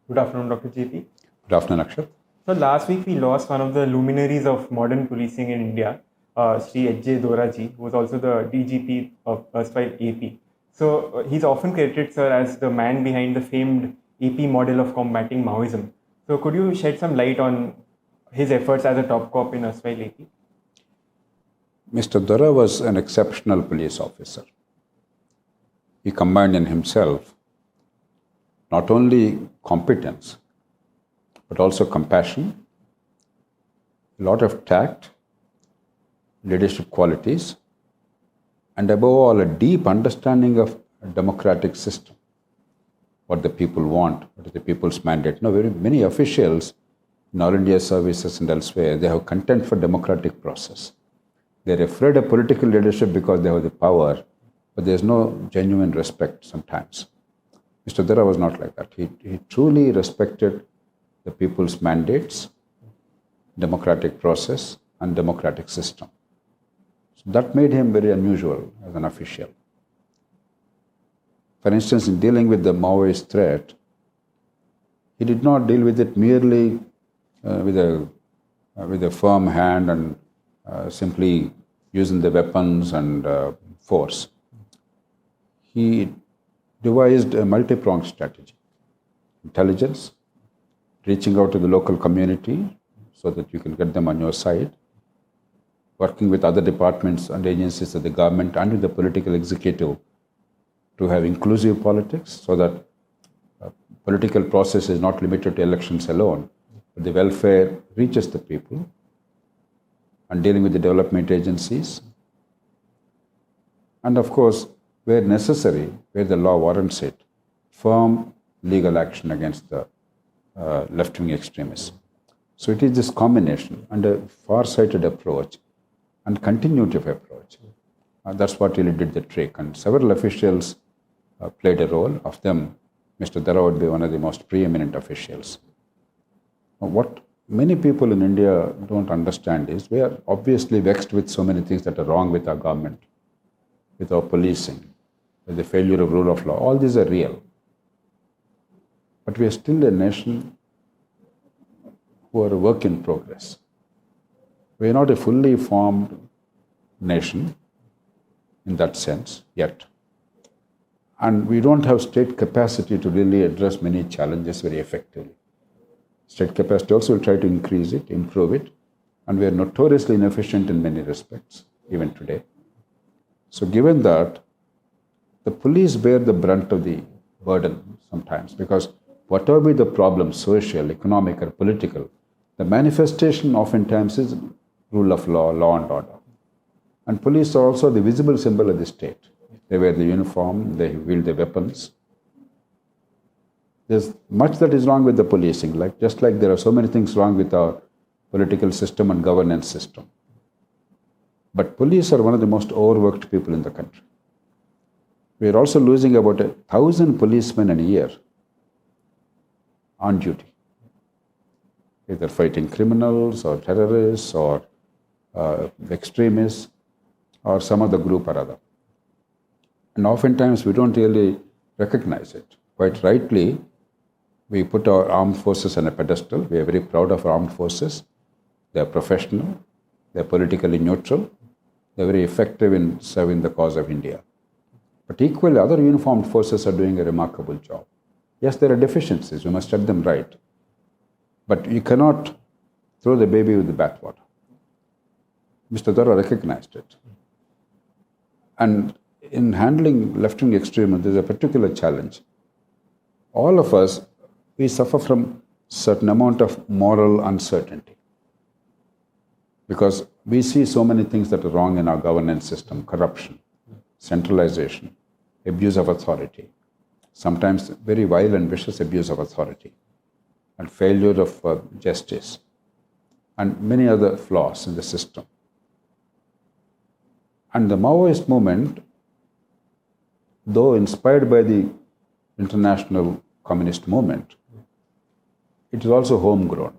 Good afternoon, Dr. JP. Good afternoon, Akshat. So last week we lost one of the luminaries of modern policing in India, Sri H.J. Dora ji, who was also the DGP of erstwhile AP. So he's often credited, sir, as the man behind the famed AP model of combating Maoism. So could you shed some light on his efforts as a top cop in erstwhile AP? Mr. Dora was an exceptional police officer. He combined in himself not only competence, but also compassion, a lot of tact, leadership qualities, and above all, a deep understanding of a democratic system, what the people want, what is the people's mandate. Very many officials in All India services and elsewhere, they have contempt for democratic process. They're afraid of political leadership because they have the power, but there's no genuine respect sometimes. Mr. Dora was not like that. He truly respected the people's mandates, democratic process, and democratic system. So that made him very unusual as an official. For instance, in dealing with the Maoist threat, he did not deal with it merely with a firm hand and simply using the weapons and force. He devised a multi-pronged strategy. Intelligence, reaching out to the local community so that you can get them on your side, working with other departments and agencies of the government and with the political executive to have inclusive politics so that political process is not limited to elections alone, but the welfare reaches the people, and dealing with the development agencies, and of course, where necessary, where the law warrants it, firm legal action against the left-wing extremists. So it is this combination and a far-sighted approach and continuity of approach. That's what really did the trick. And several officials played a role. Of them, Mr. Dora would be one of the most preeminent officials. What many people in India don't understand is we are obviously vexed with so many things that are wrong with our government, with our policing, with the failure of rule of law. All these are real. But we are still a nation who are a work in progress. We are not a fully formed nation in that sense yet. And we don't have state capacity to really address many challenges very effectively. State capacity also will try to increase it, improve it, and we are notoriously inefficient in many respects, even today. So given that, the police bear the brunt of the burden sometimes because whatever be the problem, social, economic, or political, the manifestation oftentimes is rule of law, law and order. And police are also the visible symbol of the state. They wear the uniform, they wield the weapons. There's much that is wrong with the policing, just like there are so many things wrong with our political system and governance system. But police are one of the most overworked people in the country. We are also losing about 1,000 policemen a year on duty, either fighting criminals or terrorists or extremists or some other group or other. And oftentimes we don't really recognize it. Quite rightly, we put our armed forces on a pedestal. We are very proud of our armed forces. They are professional, they are politically neutral, they are very effective in serving the cause of India. But equally, other uniformed forces are doing a remarkable job. Yes, there are deficiencies, we must set them right. But you cannot throw the baby with the bathwater. Mr. Dora recognized it. And in handling left-wing extremism, there's a particular challenge. All of us, we suffer from certain amount of moral uncertainty. Because we see so many things that are wrong in our governance system: corruption, centralization, abuse of authority, sometimes very vile and vicious abuse of authority, and failure of justice, and many other flaws in the system. And the Maoist movement, though inspired by the international communist movement, it is also homegrown.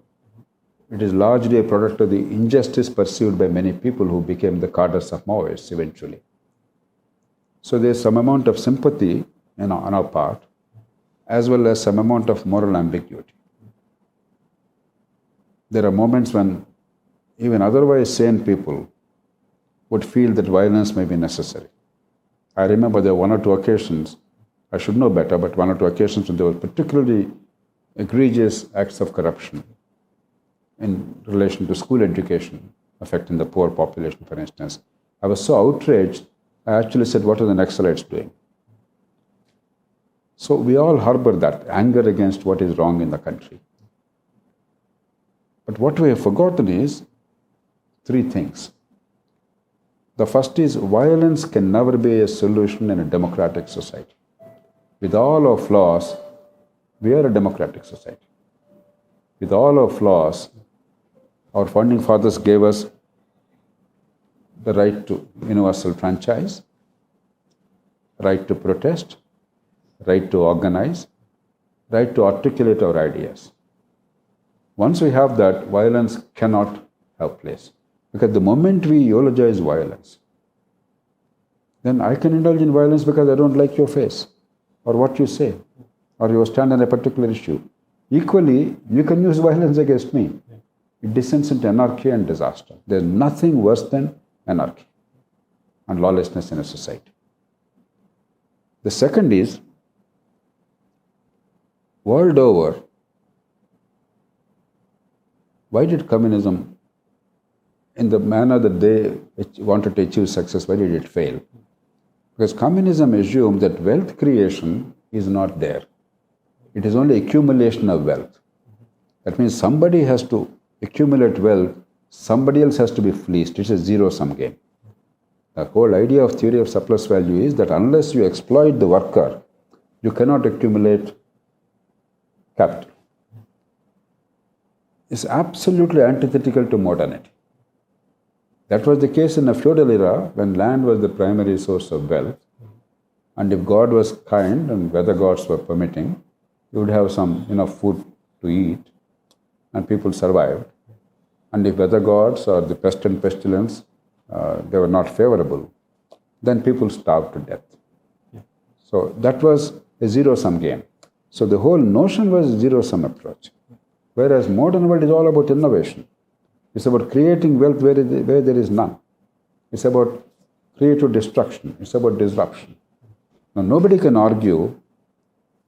It is largely a product of the injustice perceived by many people who became the cadres of Maoists eventually. So there's some amount of sympathy on our part, as well as some amount of moral ambiguity. There are moments when even otherwise sane people would feel that violence may be necessary. I remember there were one or two occasions, I should know better, but one or two occasions when there were particularly egregious acts of corruption in relation to school education, affecting the poor population, for instance. I was so outraged, I actually said, what are the Naxalites doing? So we all harbor that anger against what is wrong in the country. But what we have forgotten is three things. The first is violence can never be a solution in a democratic society. With all our flaws, we are a democratic society. With all our flaws, our founding fathers gave us the right to universal franchise, right to protest, right to organize, right to articulate our ideas. Once we have that, violence cannot have place. Because the moment we eulogize violence, then I can indulge in violence because I don't like your face, or what you say, or your stand on a particular issue. Equally, you can use violence against me. It descends into anarchy and disaster. There's nothing worse than anarchy and lawlessness in a society. The second is, world over, why did communism, in the manner that they wanted to achieve success, why did it fail? Because communism assumed that wealth creation is not there. It is only accumulation of wealth. That means somebody has to accumulate wealth, somebody else has to be fleeced. It's a zero-sum game. The whole idea of theory of surplus value is that unless you exploit the worker, you cannot accumulate capital. It's absolutely antithetical to modernity. That was the case in the feudal era when land was the primary source of wealth. And if God was kind and weather gods were permitting, you would have some enough food to eat and people survived. And if weather gods or the pest and pestilence, they were not favorable, then people starved to death. So that was a zero-sum game. So the whole notion was a zero-sum approach. Whereas modern world is all about innovation. It's about creating wealth where there is none. It's about creative destruction. It's about disruption. Now nobody can argue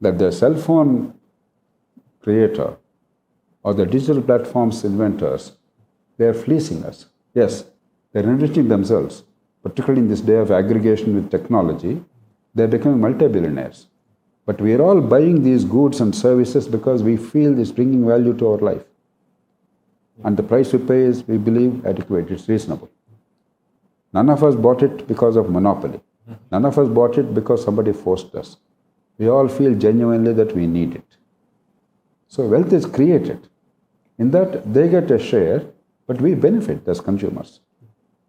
that the cell phone creator or the digital platforms inventors, they are fleecing us. Yes, they're enriching themselves, particularly in this day of aggregation with technology. They're becoming multi-billionaires. But we are all buying these goods and services because we feel it's bringing value to our life. And the price we pay is, we believe, adequate, it's reasonable. None of us bought it because of monopoly. None of us bought it because somebody forced us. We all feel genuinely that we need it. So wealth is created. In that, they get a share, but we benefit as consumers.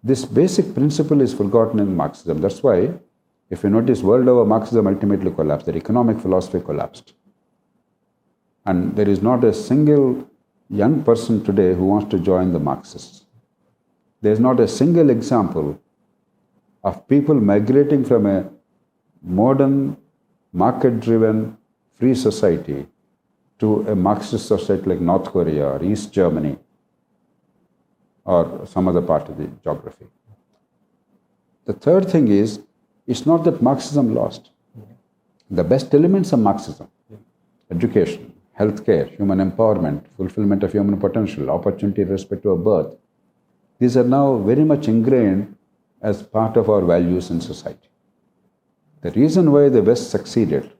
This basic principle is forgotten in Marxism. That's why, if you notice, world over, Marxism ultimately collapsed. The economic philosophy collapsed. And there is not a single young person today who wants to join the Marxists. There is not a single example of people migrating from a modern, market-driven, free society to a Marxist society like North Korea or East Germany or some other part of the geography. The third thing is, it's not that Marxism lost. The best elements of Marxism, education, healthcare, human empowerment, fulfillment of human potential, opportunity irrespective of birth, these are now very much ingrained as part of our values in society. The reason why the West succeeded,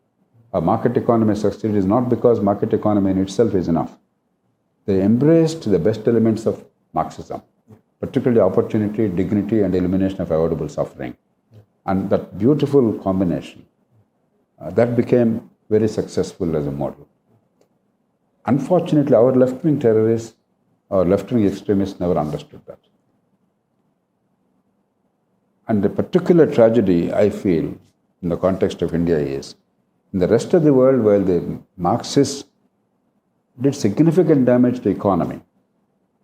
or market economy succeeded, is not because market economy in itself is enough. They embraced the best elements of Marxism, particularly opportunity, dignity, and elimination of avoidable suffering. And that beautiful combination, that became very successful as a model. Unfortunately, our left-wing terrorists or left-wing extremists never understood that. And the particular tragedy I feel in the context of India is, in the rest of the world, while the Marxists did significant damage to the economy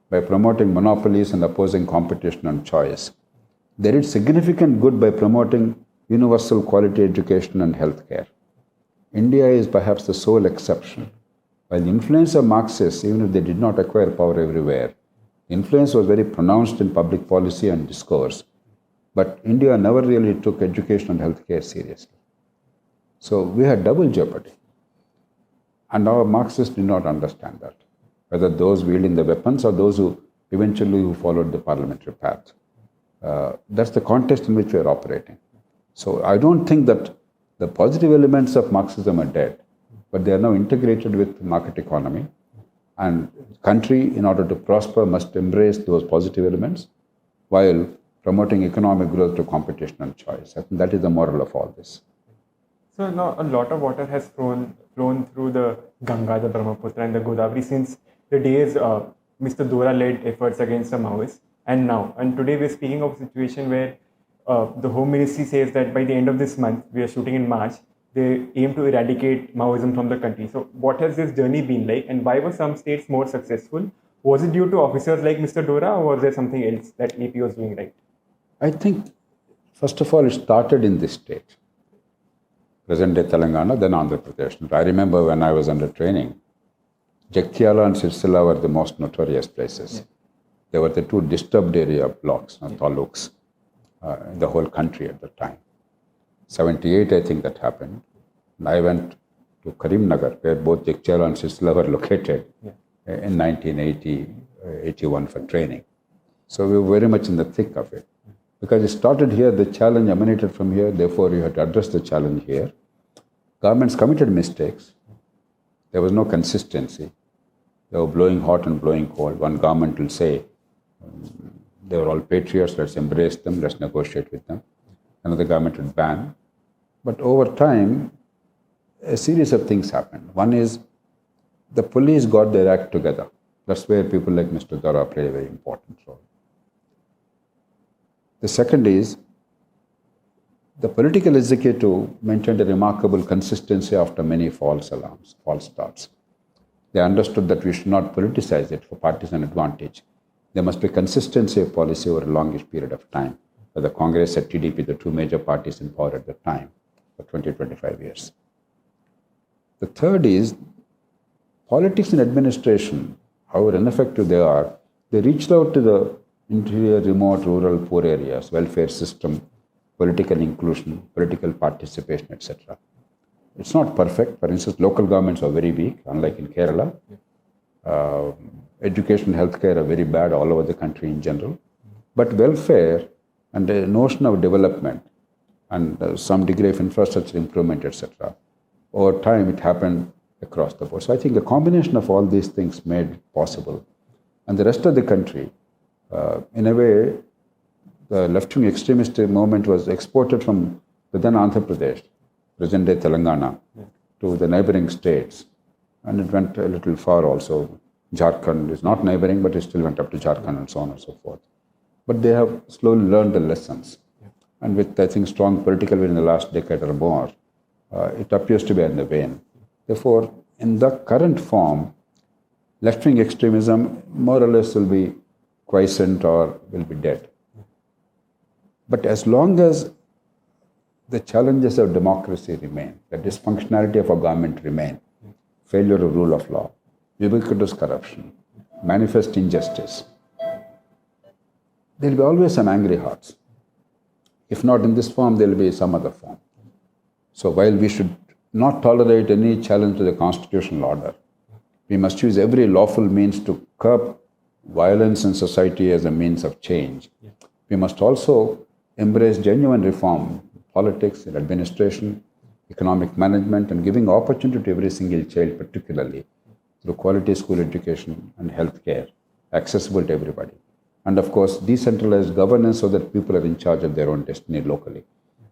by promoting monopolies and opposing competition and choice, they did significant good by promoting universal quality education and healthcare. India is perhaps the sole exception. While the influence of Marxists, even if they did not acquire power everywhere, the influence was very pronounced in public policy and discourse. But India never really took education and healthcare seriously. So we had double jeopardy. And our Marxists did not understand that, whether those wielding the weapons or those who eventually followed the parliamentary path. That's the context in which we are operating. So I don't think that the positive elements of Marxism are dead, but they are now integrated with market economy. And country, in order to prosper, must embrace those positive elements while promoting economic growth through competition and choice. I think that is the moral of all this. So now a lot of water has flown through the Ganga, the Brahmaputra and the Godavari since the days Mr. Dora led efforts against the Maoists and now. And today we're speaking of a situation where the Home Ministry says that by the end of this month, we are shooting in March, they aim to eradicate Maoism from the country. So what has this journey been like and why were some states more successful? Was it due to officers like Mr. Dora or was there something else that AP was doing right? I think, first of all, it started in this state. Present-day Telangana, then Andhra Pradesh. I remember when I was under training, Jagtiala and Sirsila were the most notorious places. Yeah. They were the two disturbed area blocks, taluks, in the whole country at the time. 78, I think that happened. And I went to Karimnagar, where both Jagtiala and Sirsila were located in 1980, 81 for training. So we were very much in the thick of it. Because it started here, the challenge emanated from here, therefore you had to address the challenge here. Governments committed mistakes. There was no consistency. They were blowing hot and blowing cold. One government will say, they were all patriots, let's embrace them, let's negotiate with them. Another government would ban. But over time, a series of things happened. One is, the police got their act together. That's where people like Mr. Dora play a very important role. The second is, the political executive maintained a remarkable consistency after many false alarms, false starts. They understood that we should not politicize it for partisan advantage. There must be consistency of policy over a longish period of time. The Congress and TDP, the two major parties in power at the time, for 20-25 years. The third is, politics and administration, however ineffective they are, they reached out to the interior, remote, rural, poor areas, welfare system, political inclusion, political participation, etc. It's not perfect. For instance, local governments are very weak, unlike in Kerala. Education and healthcare are very bad all over the country in general. But welfare and the notion of development and some degree of infrastructure improvement, etc., over time it happened across the board. So I think the combination of all these things made it possible. And the rest of the country, in a way, the left-wing extremist movement was exported from within Andhra Pradesh, present-day Telangana, to the neighboring states. And it went a little far also. Jharkhand is not neighboring, but it still went up to Jharkhand and so on and so forth. But they have slowly learned the lessons. And with, I think, strong political will in the last decade or more, it appears to be in the vein. Therefore, in the current form, left-wing extremism more or less will be quiescent or will be dead. But as long as the challenges of democracy remain, the dysfunctionality of a government remain, failure of rule of law, ubiquitous corruption, manifest injustice, there will be always some angry hearts. If not in this form, there will be some other form. So while we should not tolerate any challenge to the constitutional order, we must use every lawful means to curb violence in society as a means of change. We must also embrace genuine reform, politics and administration, economic management, and giving opportunity to every single child, particularly through quality school education and healthcare, accessible to everybody. And of course, decentralized governance so that people are in charge of their own destiny locally.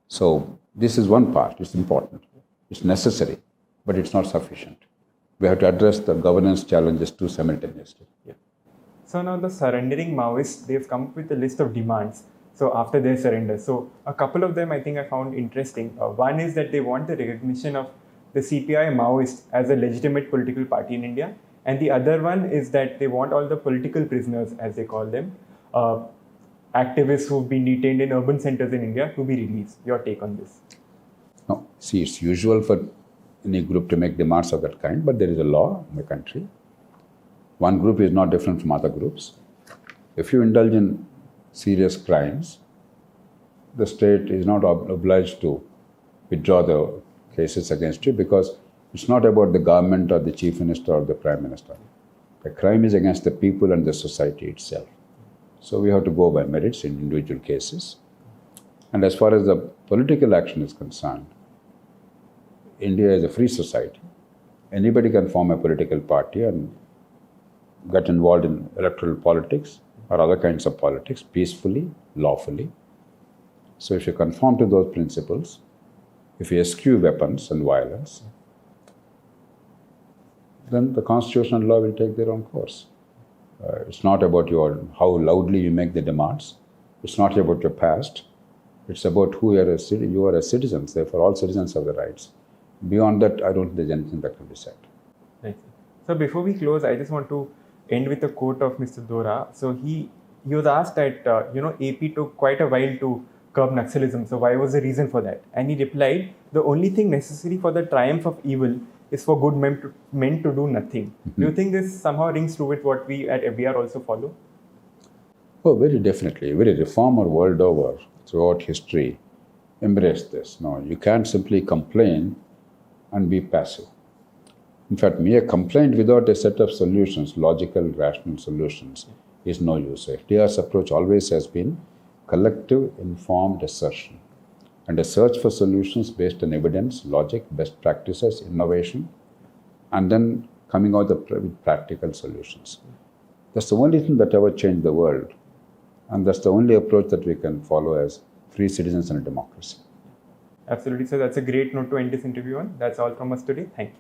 So this is one part, it's important, it's necessary, but it's not sufficient. We have to address the governance challenges too simultaneously. Yeah. So now the surrendering Maoists, they've come up with a list of demands. So after their surrender, so a couple of them I think I found interesting. One is that they want the recognition of the CPI Maoist as a legitimate political party in India. And the other one is that they want all the political prisoners, as they call them, activists who've been detained in urban centers in India to be released. Your take on this? No, see, it's usual for any group to make demands of that kind, but there is a law in the country. One group is not different from other groups. If you indulge in serious crimes, the state is not obliged to withdraw the cases against you, because it's not about the government or the chief minister or the prime minister. The crime is against the people and the society itself. So we have to go by merits in individual cases. And as far as the political action is concerned, India is a free society. Anybody can form a political party and get involved in electoral politics or other kinds of politics peacefully, lawfully. So if you conform to those principles, if you eschew weapons and violence, then the constitution and law will take their own course. It's not about how loudly you make the demands. It's not about your past. It's about who you are as citizens. Therefore, all citizens have the rights. Beyond that, I don't think there's anything that can be said. Right. So before we close, I just want to end with a quote of Mr. Dora. So he was asked that AP took quite a while to curb Naxalism. So why was the reason for that? And he replied, the only thing necessary for the triumph of evil is for good men to do nothing. Do you think this somehow rings true with what we at FBR also follow? Oh, very definitely. Every reformer world over, throughout history, embraced this. No, you can't simply complain and be passive. In fact, mere complaint without a set of solutions, logical, rational solutions, is no use. FDR's approach always has been collective, informed assertion, and a search for solutions based on evidence, logic, best practices, innovation, and then coming out with practical solutions. That's the only thing that ever changed the world, and that's the only approach that we can follow as free citizens in a democracy. Absolutely, sir. That's a great note to end this interview on. That's all from us today. Thank you.